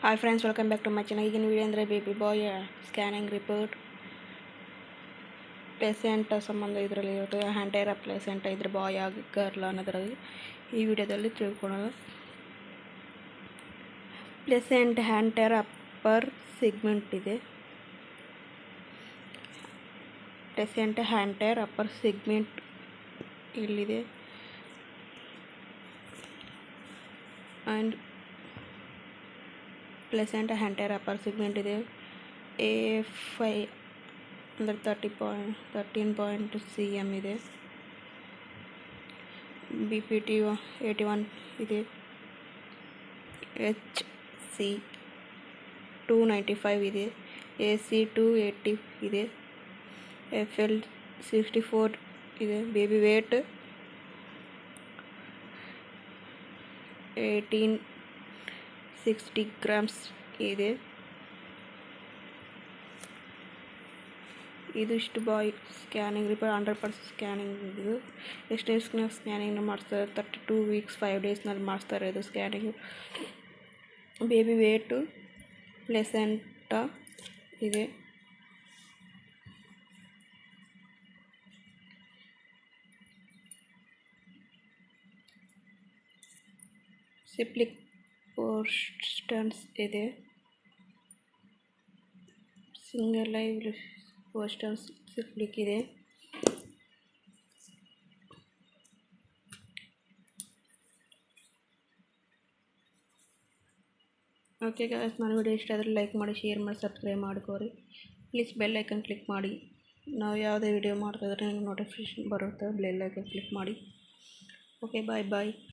Hi friends, welcome back to my channel. ಈಗಿನ video ಅಂದರೆ baby ಬಾಯ್ scanning report ಪ್ಲೇಸೆಂಟ್ ಸಂಬಂಧ ಇದರಲ್ಲಿ ಇರುತ್ತೆ. ಹ್ಯಾಂಟೈರ ಪ್ಲೇಸೆಂಟ್ ಇದ್ರೆ ಬಾಯ್ ಆಗಿ ಗರ್ಲ್ ಅನ್ನೋದ್ರಲ್ಲಿ ಈ ವಿಡಿಯೋದಲ್ಲಿ ತಿಳ್ಕೊಳ್ಳೋದು. ಪ್ಲೇಸೆಂಟ್ ಹ್ಯಾಂಟೈರ ಅಪ್ಪರ್ ಸೆಗ್ಮೆಂಟ್ ಇದೆ. ಪ್ಲೇಸೆಂಟ್ ಹ್ಯಾಂಟೈರ್ ಅಪ್ಪರ್ ಸೆಗ್ಮೆಂಟ್ ಇಲ್ಲಿದೆ ಆ್ಯಂಡ್ ಪ್ಲೇಸೆಂಟ್ ಹ್ಯಾಂಟೈರ್ ಅಪ್ಪರ್ ಸೆಗ್ಮೆಂಟ್ ಇದೆ. A5 ಅಂದರೆ 13.2 cm ಇದೆ. BPT 81 ಇದೆ. HC 295 ಇದೆ. AC 280 ಇದೆ. FL 64 ಇದೆ. ಬೇಬಿ ವೇಟ್ 1860 ಗ್ರಾಮ್ಸ್ ಇದೆ. ಇದಿಷ್ಟು ಬಾಯ್ ಸ್ಕ್ಯಾನಿಂಗ್ ರಿಪೋರ್ಟ್ 100% ಸ್ಕ್ಯಾನಿಂಗ್. ಇದು ಎಷ್ಟು ಡೇಸ್ನಾಗ ಸ್ಕ್ಯಾನಿಂಗ್ನ ಮಾಡಿಸ್ತಾರೆ? 32 ವೀಕ್ಸ್ 5 ಡೇಸ್ನಲ್ಲಿ ಮಾಡಿಸ್ತಾರೆ ಇದು ಸ್ಕ್ಯಾನಿಂಗು. ಬೇಬಿ ವೇಟು ಪ್ಲೇಸೆಂಟಾ ಇದೆ. ಸಿಪ್ಲಿಕ್ ಪೋಸ್ಟನ್ಸ್ ಇದೆ. ಸಿಂಗಲ್ ಲೈವ್ ಪೋಸ್ಟನ್ಸ್ ಸಿಪ್ಲಿಕ್ ಇದೆ. ಓಕೆ ಗಾಯ್ಸ್, ನನ್ನ ವಿಡಿಯೋ ಇಷ್ಟ ಆದರೆ ಲೈಕ್ ಮಾಡಿ, ಶೇರ್ ಮಾಡಿ, ಸಬ್ಸ್ಕ್ರೈಬ್ ಮಾಡ್ಕೋರಿ. ಪ್ಲೀಸ್ ಬೆಲ್ ಐಕನ್ ಕ್ಲಿಕ್ ಮಾಡಿ. ನಾವು ಯಾವುದೇ ವಿಡಿಯೋ ಮಾಡ್ತಾಯಿದ್ರೆ ನಿಮ್ಗೆ ನೋಟಿಫಿಕೇಷನ್ ಬರುತ್ತೆ. ಬೆಲ್ ಐಕನ್ ಕ್ಲಿಕ್ ಮಾಡಿ. ಓಕೆ, ಬಾಯ್.